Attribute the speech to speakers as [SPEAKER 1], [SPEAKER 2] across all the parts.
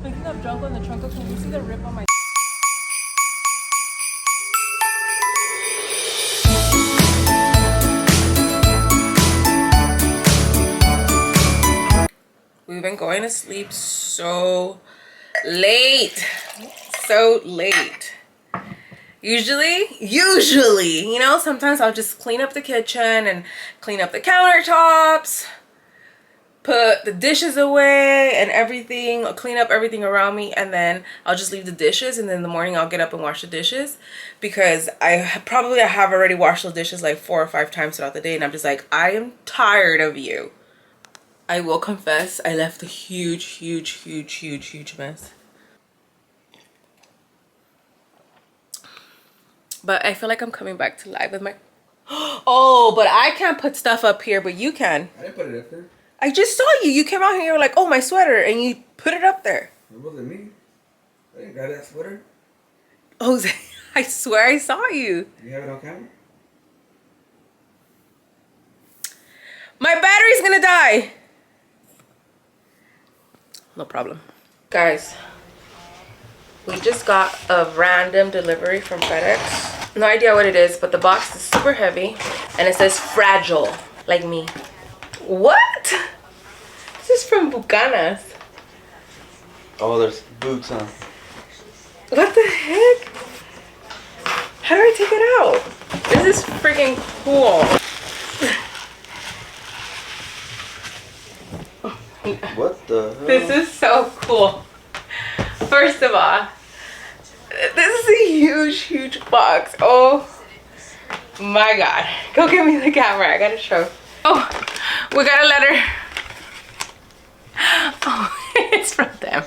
[SPEAKER 1] Speaking of junk on the trunk, can you see the rip on my... We've been going to sleep so late. So late. Usually, you know, sometimes I'll just clean up the kitchen and clean up the countertops, put the dishes away and everything, I'll clean up everything around me, and then I'll just leave the dishes, and then in the morning I'll get up and wash the dishes, because I have already washed those dishes like 4 or 5 times throughout the day, and I'm just like, I am tired of you. I will confess, I left a huge mess. But I feel like I'm coming back to life with my... Oh, but I can't put stuff up here, but you can.
[SPEAKER 2] I didn't put it up there.
[SPEAKER 1] I just saw you. You came out here and you were like, oh, my sweater. And you put it up there.
[SPEAKER 2] It wasn't me. I didn't grab that sweater.
[SPEAKER 1] Jose, I swear I saw you.
[SPEAKER 2] You have it on camera?
[SPEAKER 1] My battery's gonna die. No problem. Guys, we just got a random delivery from FedEx. No idea what it is, but the box is super heavy. And it says fragile, like me. What? This is from Bucanas.
[SPEAKER 2] Oh, there's boots on.
[SPEAKER 1] What the heck? How do I take it out? This is freaking cool.
[SPEAKER 2] What the hell?
[SPEAKER 1] This is so cool. First of all, this is a huge box. Oh my god. Go give me the camera. I gotta show. Oh, we got a letter. Oh, it's from them.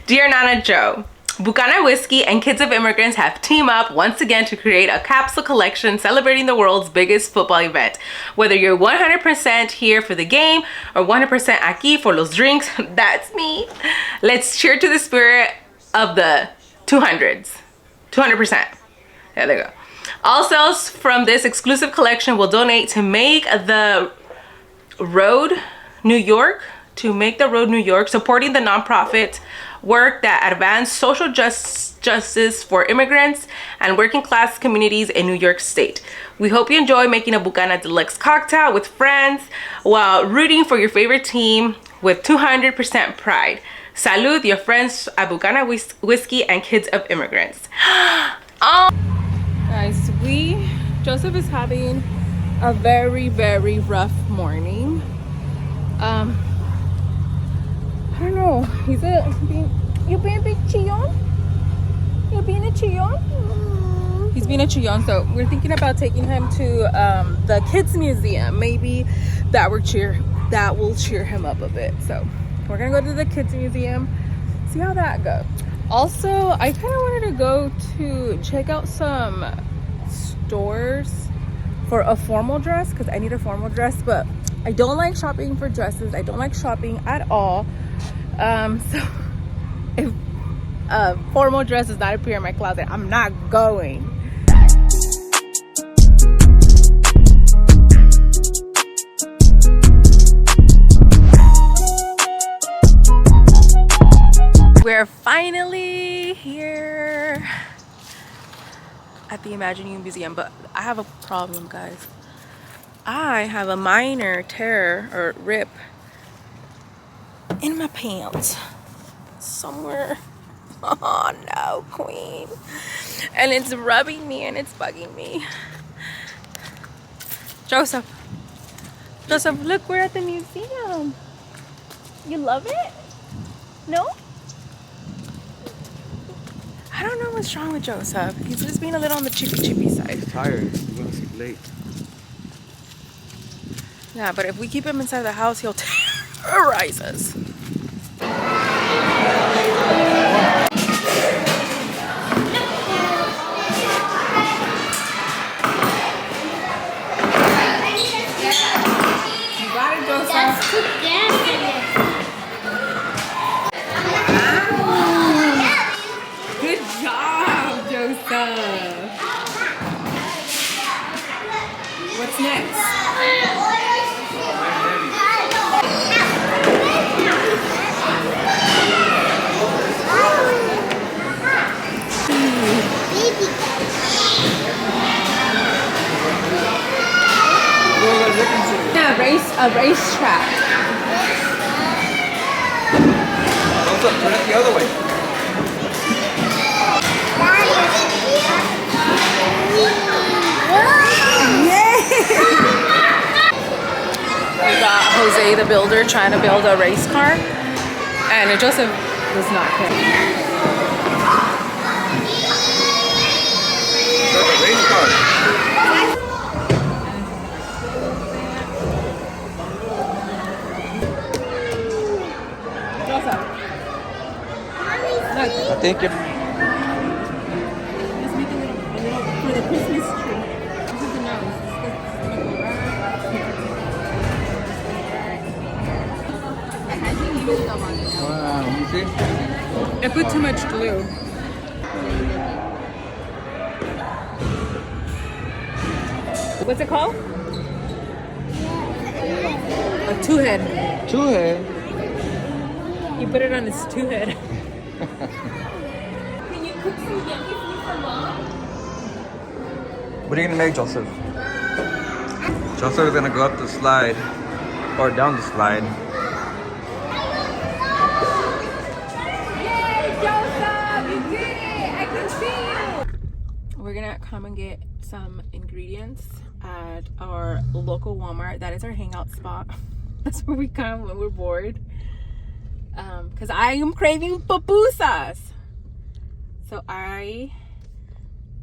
[SPEAKER 1] Dear Nanajoe, Bucana Whiskey and Kids of Immigrants have teamed up once again to create a capsule collection celebrating the world's biggest football event. Whether you're 100% here for the game or 100% aquí for los drinks, that's me. Let's cheer to the spirit of the 200s. 200%. There they go. All sales from this exclusive collection will donate to Make the Road New York, supporting the nonprofit work that advance social justice for immigrants and working class communities in New York State. We hope you enjoy making a Bucana Deluxe cocktail with friends while rooting for your favorite team with 200% pride. Salud, your friends at Bucana Whiskey and Kids of Immigrants. Oh. Guys, Joseph is having a very rough morning. I don't know. You being a big chillon? You being a chillon? He's being a chillon. So we're thinking about taking him to the kids museum. Maybe that will cheer him up a bit. So we're gonna go to the kids museum, see how that goes. Also, I kind of wanted to go to check out some stores for a formal dress, because I need a formal dress, but I don't like shopping for dresses. I don't like shopping at all. So if a formal dress does not appear in my closet, I'm not going. We're finally here at the Imagineering Museum, but I have a problem, guys. I have a minor tear or rip in my pants somewhere. Oh no, queen. And it's rubbing me and it's bugging me. Joseph, look, we're at the museum. You love it? No? I don't know what's wrong with Joseph. He's just being a little on the chippy side.
[SPEAKER 2] He's tired. He's going to sleep late.
[SPEAKER 1] Yeah, but if we keep him inside the house, he'll terrorize us. You got it, Joseph. Good job, Joseph. What's next? a racetrack.
[SPEAKER 2] What's up? Turn it the other way.
[SPEAKER 1] We got Jose the builder trying to build a race car, and Joseph was not him.
[SPEAKER 2] Like a race car.
[SPEAKER 1] Joseph, look.
[SPEAKER 2] I think it.
[SPEAKER 1] Just make a little for the Christmas tree. This is the nose.
[SPEAKER 2] Wow, you see?
[SPEAKER 1] I put too much glue. What's it called? A two-head.
[SPEAKER 2] Two head.
[SPEAKER 1] You put it on his two-head.
[SPEAKER 3] Can you cook some yummy food for Mom?
[SPEAKER 2] What are you gonna make, Joseph? Joseph is gonna go up the slide or down the slide.
[SPEAKER 1] We're gonna come and get some ingredients at our local Walmart. That is our hangout spot. That's where we come when we're bored. Because I am craving pupusas. So I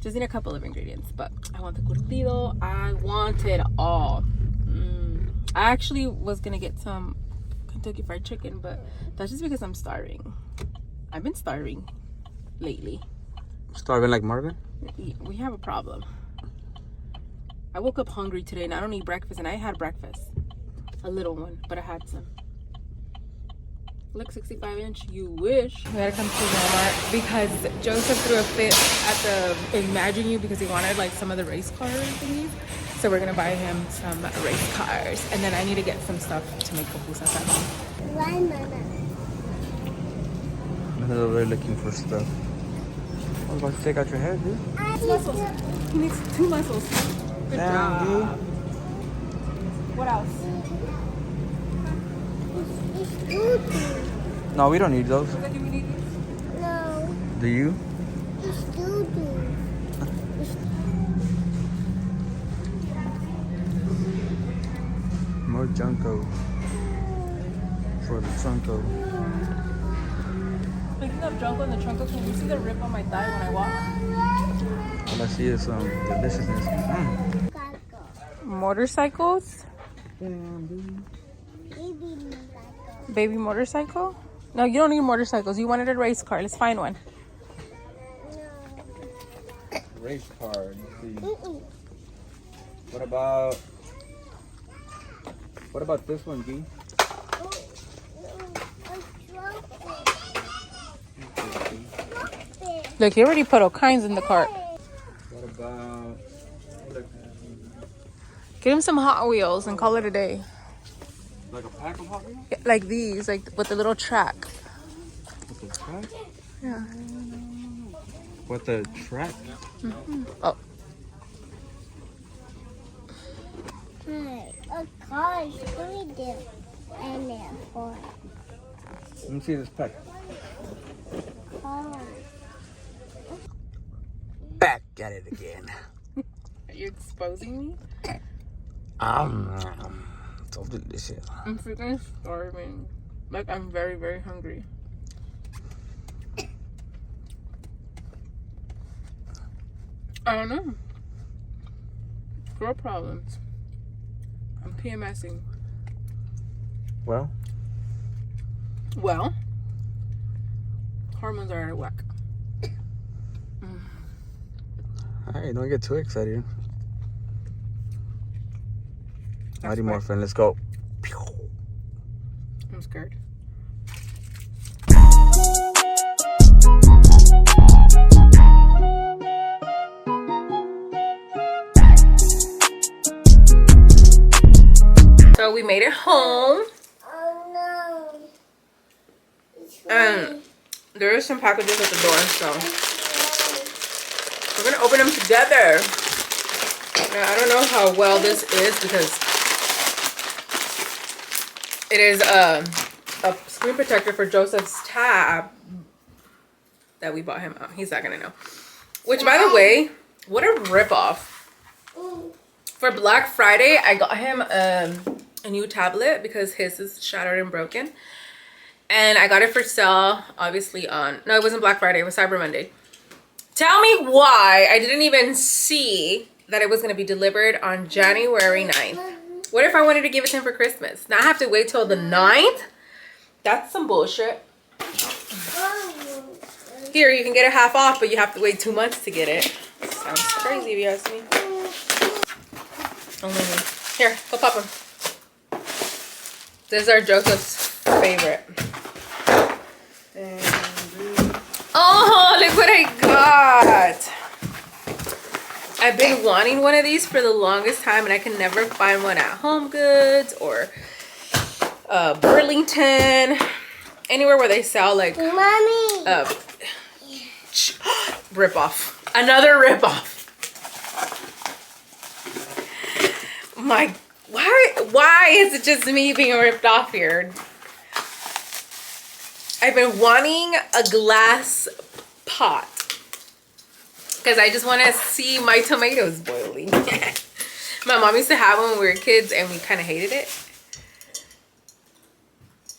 [SPEAKER 1] just need a couple of ingredients, but I want the curtido. I want it all. I actually was gonna get some Kentucky Fried Chicken, but that's just because I'm starving. I've been starving lately.
[SPEAKER 2] Starving like Marvin?
[SPEAKER 1] We have a problem. I woke up hungry today and I don't eat breakfast, and I had breakfast. A little one, but I had some. Look, 65-inch, you wish. We had to come to Walmart because Joseph threw a fit at the Imagine You because he wanted like some of the race car thingies. So we're gonna buy him some race cars, and then I need to get some stuff to make pupusas at home.
[SPEAKER 3] Why, Mama?
[SPEAKER 2] We're looking for stuff. I was about to take out your head, dude.
[SPEAKER 1] Muscles. He needs 2 muscles. Good
[SPEAKER 2] Damn,
[SPEAKER 1] job.
[SPEAKER 2] dude.
[SPEAKER 1] What else?
[SPEAKER 3] It's good.
[SPEAKER 2] No, we don't need those.
[SPEAKER 1] Do we need these?
[SPEAKER 3] No,
[SPEAKER 2] Do you?
[SPEAKER 3] it's good.
[SPEAKER 2] More Junko. For the Trunko.
[SPEAKER 1] Speaking of Junko and the Trunko, can you see the rip on my thigh when I walk?
[SPEAKER 2] All I see is some deliciousness.
[SPEAKER 1] Motorcycles? Baby motorcycle? No, you don't need motorcycles. You wanted a race car. Let's find one.
[SPEAKER 2] Race car. Let's see. What about this one, G?
[SPEAKER 1] Look, he already put all kinds in the cart.
[SPEAKER 2] What about...
[SPEAKER 1] Get him some Hot Wheels and call it a day.
[SPEAKER 2] Like a pack of Hot Wheels?
[SPEAKER 1] Yeah, like these, like with the little track.
[SPEAKER 2] With the track?
[SPEAKER 1] Yeah.
[SPEAKER 2] With the track?
[SPEAKER 1] Mm-hmm. Oh.
[SPEAKER 3] A car is good. And a horse.
[SPEAKER 2] Let me see this pack.
[SPEAKER 3] Car.
[SPEAKER 2] Back at it again.
[SPEAKER 1] Are you exposing me?
[SPEAKER 2] So delicious.
[SPEAKER 1] I'm freaking starving. Like, I'm very, very hungry. I don't know. Girl problems. I'm PMSing.
[SPEAKER 2] Well,
[SPEAKER 1] hormones are out of whack.
[SPEAKER 2] alright, don't get too excited.
[SPEAKER 1] That's
[SPEAKER 2] Mighty
[SPEAKER 1] fine.
[SPEAKER 2] Morphin, let's go.
[SPEAKER 1] I'm scared. So we made it home.
[SPEAKER 3] Oh no.
[SPEAKER 1] And there are some packages at the door, so we're gonna open them together. Now, I don't know how well this is because It is a screen protector for Joseph's tab that we bought him. Oh, he's not gonna know. Which, by the way, what a ripoff. For Black Friday, I got him a new tablet because his is shattered and broken. And I got it for sale, obviously on... No, it wasn't Black Friday. It was Cyber Monday. Tell me why I didn't even see that it was going to be delivered on January 9th. What if I wanted to give it to him for Christmas? Now I have to wait till the 9th? That's some bullshit. Here, you can get it half off, but you have to wait 2 months to get it. Sounds crazy if you ask me. Here, go pop them. These are Joseph's favorite. Oh, look what I got. I've been wanting one of these for the longest time, and I can never find one at Home Goods or Burlington, anywhere where they sell like rip off. Another rip off. My, why is it just me being ripped off here? I've been wanting a glass pot because I just want to see my tomatoes boiling. My mom used to have one when we were kids and we kind of hated it.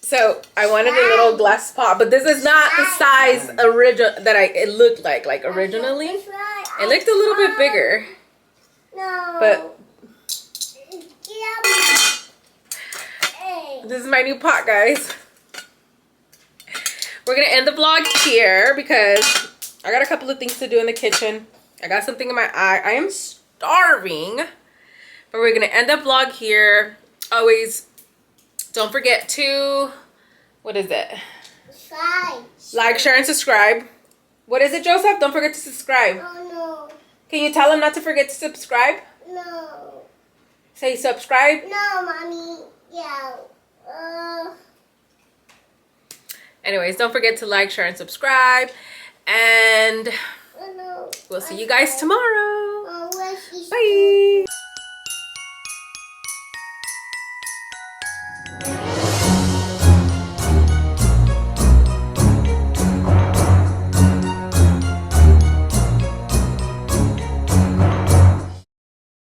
[SPEAKER 1] So I wanted a little glass pot, but this is not the size it looked like originally. It looked a little bit bigger.
[SPEAKER 3] No.
[SPEAKER 1] But this is my new pot, guys. We're gonna end the vlog here because I got a couple of things to do in the kitchen. I got something in my eye. I am starving. But we're gonna end the vlog here. Always don't forget to, what is it? Like, share, and subscribe. What is it, Joseph? Don't forget to subscribe.
[SPEAKER 3] Oh no.
[SPEAKER 1] Can you tell him not to forget to subscribe?
[SPEAKER 3] No.
[SPEAKER 1] Say subscribe.
[SPEAKER 3] No, mommy. Yeah.
[SPEAKER 1] Anyways, don't forget to like, share, and subscribe. And we'll see you guys tomorrow. Bye.